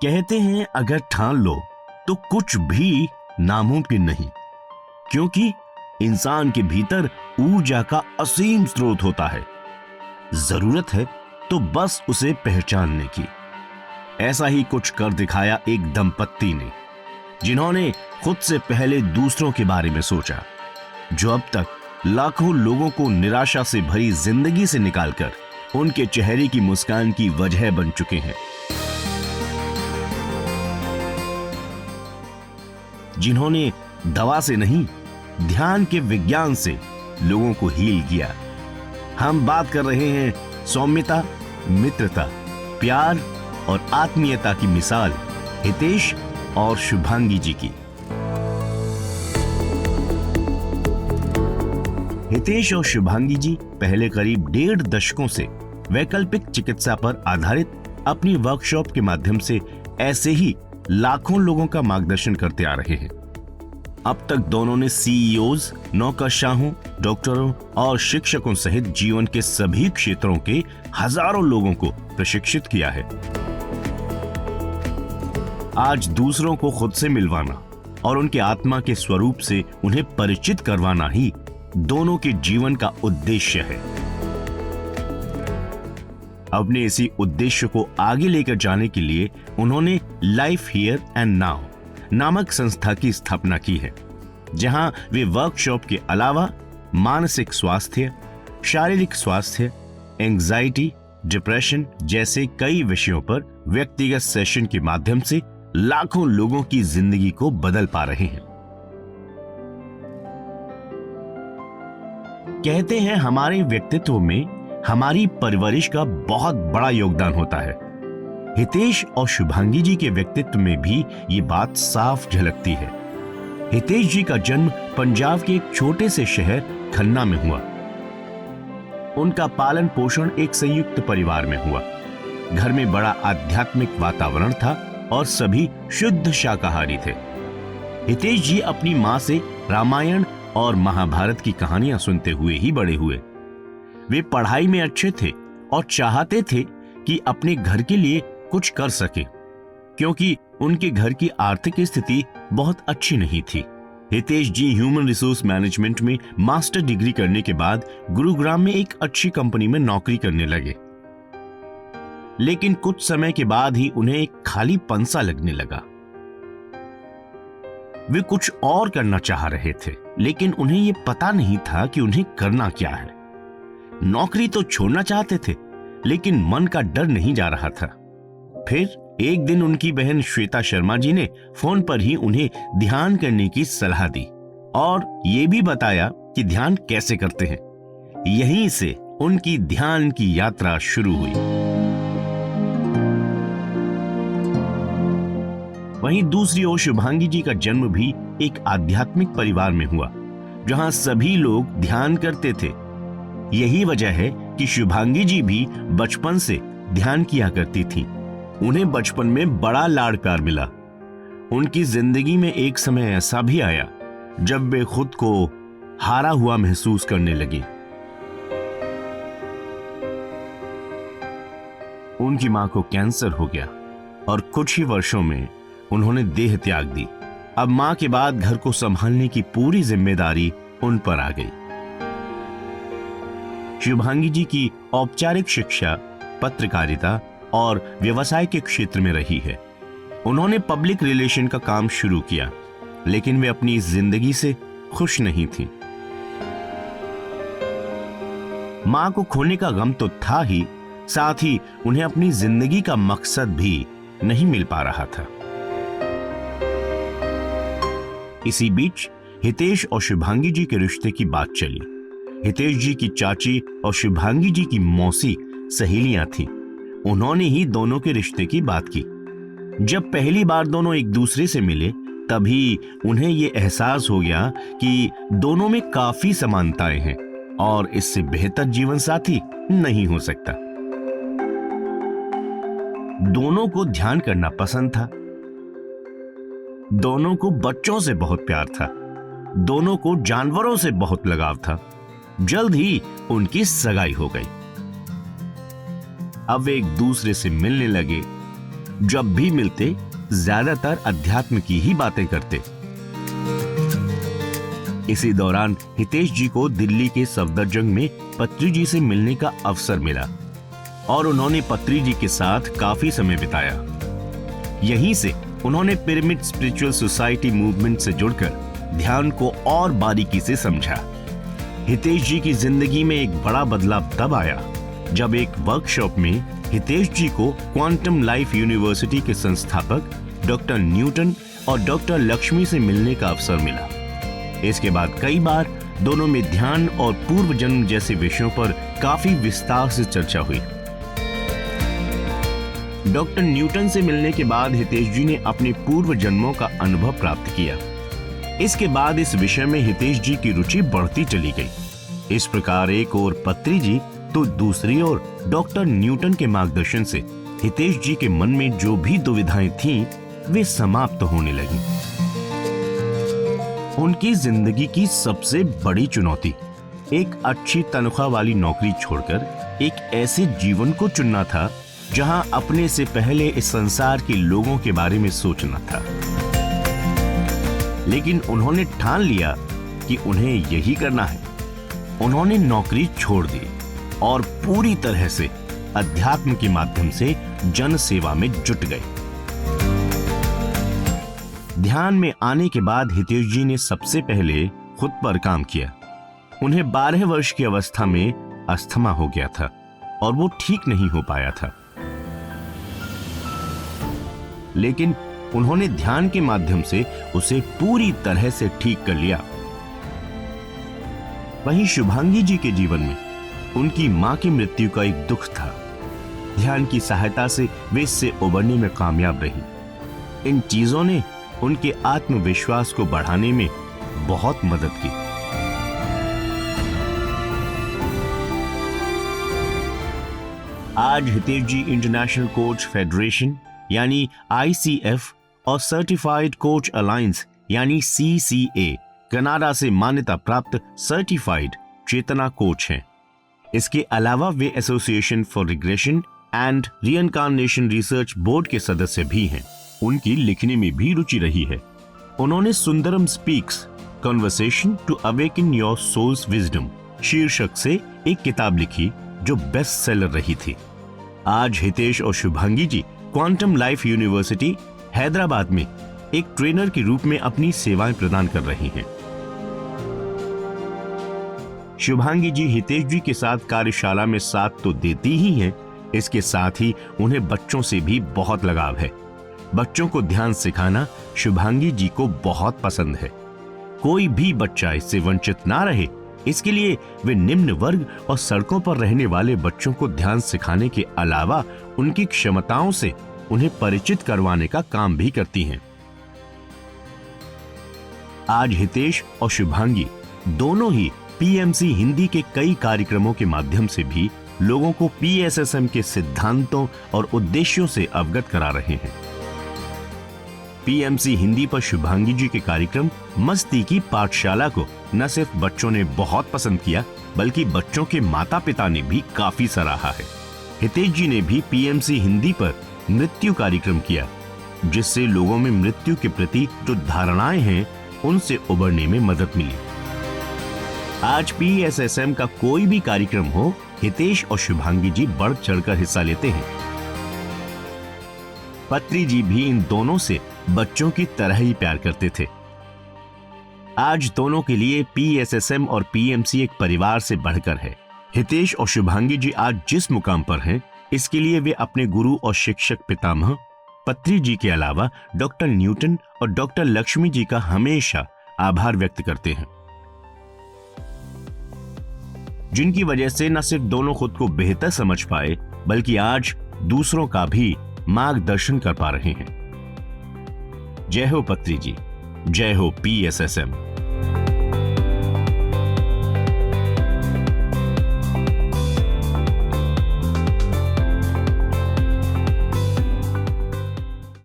कहते हैं अगर ठान लो तो कुछ भी नामुमकिन नहीं, क्योंकि इंसान के भीतर ऊर्जा का असीम स्रोत होता है। जरूरत है तो बस उसे पहचानने की। ऐसा ही कुछ कर दिखाया एक दंपत्ति ने, जिन्होंने खुद से पहले दूसरों के बारे में सोचा, जो अब तक लाखों लोगों को निराशा से भरी जिंदगी से निकालकर उनके चेहरे की मुस्कान की वजह बन चुके हैं। जिन्होंने दवा से नहीं, ध्यान के विज्ञान से लोगों को हील किया। हम बात कर रहे हैं सौम्यता, मित्रता, प्यार और आत्मीयता की मिसाल हितेश और शुभांगी जी की। हितेश और शुभांगी जी पहले करीब 1.5 दशकों से वैकल्पिक चिकित्सा पर आधारित अपनी वर्कशॉप के माध्यम से ऐसे ही लाखों लोगों का मार्गदर्शन करते आ रहे हैं। अब तक दोनों ने सीईओज, नौकरशाहों, डॉक्टरों और शिक्षकों सहित जीवन के सभी क्षेत्रों के हजारों लोगों को प्रशिक्षित किया है। आज दूसरों को खुद से मिलवाना और उनके आत्मा के स्वरूप से उन्हें परिचित करवाना ही दोनों के जीवन का उद्देश्य है। अपने इसी उद्देश्य को आगे लेकर जाने के लिए उन्होंने लाइफ हियर एंड नाउ नामक संस्था की स्थापना की है, जहां वे वर्कशॉप के अलावा मानसिक स्वास्थ्य, शारीरिक स्वास्थ्य, एंजाइटी, डिप्रेशन जैसे कई विषयों पर व्यक्तिगत सेशन के माध्यम से लाखों लोगों की जिंदगी को बदल पा रहे हैं। कहते हैं हमारे व्यक्तित्व में हमारी परवरिश का बहुत बड़ा योगदान होता है। हितेश और शुभांगी जी के व्यक्तित्व में भी ये बात साफ झलकती है। हितेश जी का जन्म पंजाब के एक छोटे से शहर खन्ना में हुआ। उनका पालन पोषण एक संयुक्त परिवार में हुआ। घर में बड़ा आध्यात्मिक वातावरण था और सभी शुद्ध शाकाहारी थे। हितेश जी अपनी मां से रामायण और महाभारत की कहानियां सुनते हुए ही बड़े हुए। वे पढ़ाई में अच्छे थे और चाहते थे कि अपने घर के लिए कुछ कर सके, क्योंकि उनके घर की आर्थिक स्थिति बहुत अच्छी नहीं थी। हितेश जी ह्यूमन रिसोर्स मैनेजमेंट में मास्टर डिग्री करने के बाद गुरुग्राम में एक अच्छी कंपनी में नौकरी करने लगे। लेकिन कुछ समय के बाद ही उन्हें एक खालीपन सा लगने लगा। वे कुछ और करना चाह रहे थे, लेकिन उन्हें यह पता नहीं था कि उन्हें करना क्या है। नौकरी तो छोड़ना चाहते थे, लेकिन मन का डर नहीं जा रहा था। फिर एक दिन उनकी बहन श्वेता शर्मा जी ने फोन पर ही उन्हें ध्यान करने की सलाह दी और ये भी बताया कि ध्यान कैसे करते हैं। यहीं से उनकी ध्यान की यात्रा शुरू हुई। वहीं दूसरी ओर शुभांगी जी का जन्म भी एक आध्यात्मिक परिवार में हुआ, जहां सभी लोग ध्यान करते थे। यही वजह है कि शुभांगी जी भी बचपन से ध्यान किया करती थीं। उन्हें बचपन में बड़ा लाड़ प्यार मिला। उनकी जिंदगी में एक समय ऐसा भी आया जब वे खुद को हारा हुआ महसूस करने लगी। उनकी मां को कैंसर हो गया और कुछ ही वर्षों में उन्होंने देह त्याग दी। अब मां के बाद घर को संभालने की पूरी जिम्मेदारी उन पर आ गई। शुभांगी जी की औपचारिक शिक्षा पत्रकारिता और व्यवसाय के क्षेत्र में रही है। उन्होंने पब्लिक रिलेशन का काम शुरू किया, लेकिन वे अपनी जिंदगी से खुश नहीं थी। मां को खोने का गम तो था ही, साथ ही उन्हें अपनी जिंदगी का मकसद भी नहीं मिल पा रहा था। इसी बीच हितेश और शुभांगी जी के रिश्ते की बात चली। हितेश जी की चाची और शुभांगी जी की मौसी सहेलियां थीं। उन्होंने ही दोनों के रिश्ते की बात की। जब पहली बार दोनों एक दूसरे से मिले, तभी उन्हें यह एहसास हो गया कि दोनों में काफी समानताएं हैं और इससे बेहतर जीवन साथी नहीं हो सकता। दोनों को ध्यान करना पसंद था। दोनों को बच्चों से बहुत प्यार था। दोनों को जानवरों से बहुत लगाव था। जल्द ही उनकी सगाई हो गई। अब वे एक दूसरे से मिलने लगे, जब भी मिलते ज्यादातर अध्यात्म की ही बातें करते। इसी दौरान हितेश जी को दिल्ली के सफदरजंग में पत्री जी से मिलने का अवसर मिला और उन्होंने पत्री जी के साथ काफी समय बिताया। यहीं से उन्होंने पिरामिड स्पिरिचुअल सोसाइटी मूवमेंट से जुड़कर ध्यान को और बारीकी से समझा। हितेश जी की जिंदगी में एक बड़ा बदलाव तब आया जब एक वर्कशॉप में हितेश जी को क्वांटम लाइफ यूनिवर्सिटी के संस्थापक डॉक्टर न्यूटन और डॉक्टर लक्ष्मी से मिलने का अवसर मिला। इसके बाद कई बार दोनों में ध्यान और पूर्व जन्म जैसे विषयों पर काफी विस्तार से चर्चा हुई। डॉक्टर न्यूटन से मिलने के बाद हितेश जी ने अपने पूर्व जन्मों का अनुभव प्राप्त किया। इसके बाद इस विषय में हितेश जी की रुचि बढ़ती चली गई। इस प्रकार एक ओर पत्री जी तो दूसरी ओर डॉक्टर न्यूटन के मार्गदर्शन से हितेश जी के मन में जो भी दुविधाएं थीं, वे समाप्त होने लगीं। उनकी जिंदगी की सबसे बड़ी चुनौती एक अच्छी तनख्वाह वाली नौकरी छोड़कर एक ऐसे जीवन को चुनना था जहां अपने से पहले इस संसार के लोगों के बारे में सोचना था। लेकिन उन्होंने ठान लिया कि उन्हें यही करना है। उन्होंने नौकरी छोड़ दी और पूरी तरह से अध्यात्म के माध्यम से जन सेवा में जुट गए। ध्यान में आने के बाद हितेश जी ने सबसे पहले खुद पर काम किया। उन्हें 12 वर्ष की अवस्था में अस्थमा हो गया था और वो ठीक नहीं हो पाया था, लेकिन उन्होंने ध्यान के माध्यम से उसे पूरी तरह से ठीक कर लिया। वहीं शुभांगी जी के जीवन में उनकी मां की मृत्यु का एक दुख था। ध्यान की सहायता से वे इससे उबरने में कामयाब रही। इन चीजों ने उनके आत्मविश्वास को बढ़ाने में बहुत मदद की। आज Hitesh ji international coach federation यानी ICF और सर्टिफाइड कोच अलायंस यानी CCA कनाडा से मान्यता प्राप्त सर्टिफाइड चेतना कोच हैं। इसके अलावा वे association for regression and reincarnation research board के सदस्य भी हैं। उनकी लिखने में भी रुचि रही है। उन्होंने Sundaram speaks conversation to awaken your soul's wisdom शीर्षक से एक किताब लिखी जो बेस्ट सेलर रही थी। आज हितेश और शुभांगी जी क्वांटम लाइफ यूनिवर्सिटी हैदराबाद में एक ट्रेनर के रूप में अपनी सेवाएं प्रदान कर रही हैं। शुभांगी जी हितेश जी के साथ कार्यशाला में साथ तो देती ही हैं, इसके साथ ही उन्हें बच्चों से भी बहुत लगाव है। बच्चों को ध्यान सिखाना शुभांगी जी को बहुत पसंद है। कोई भी बच्चा इससे वंचित ना रहे, इसके लिए वे निम्न वर्ग और सड़कों पर रहने वाले बच्चों को ध्यान सिखाने के अलावा उनकी क्षमताओं से उन्हें परिचित करवाने का काम भी करती हैं। आज हितेश और शुभांगी दोनों ही PMC हिंदी के कई कार्यक्रमों के माध्यम से भी लोगों को PSSM के सिद्धांतों और उद्देश्यों से अवगत करा रहे हैं। PMC हिंदी पर शुभांगी जी के कार्यक्रम मस्ती की पाठशाला को न सिर्फ बच्चों ने बहुत पसंद किया, बल्कि बच्चों के माता पिता ने भी काफी सराहा है। हितेश जी ने भी PMC हिंदी पर मृत्यु कार्यक्रम किया, जिससे लोगों में मृत्यु के प्रति जो धारणाएं हैं उनसे उबरने में मदद मिली। आज PSSM का कोई भी कार्यक्रम हो, हितेश और शुभांगी जी बढ़ चढ़कर हिस्सा लेते हैं। पत्री जी भी इन दोनों से बच्चों की तरह ही प्यार करते थे। आज दोनों के लिए PSSM और PMC एक परिवार से बढ़कर है। हितेश और शुभांगी जी आज जिस मुकाम पर हैं, इसके लिए वे अपने गुरु और शिक्षक पितामह पत्री जी के अलावा डॉक्टर न्यूटन और डॉक्टर लक्ष्मी जी का हमेशा आभार व्यक्त करते हैं, जिनकी वजह से न सिर्फ दोनों खुद को बेहतर समझ पाए, बल्कि आज दूसरों का भी मार्गदर्शन कर पा रहे हैं। जय हो पत्री जी, जय हो PSSM।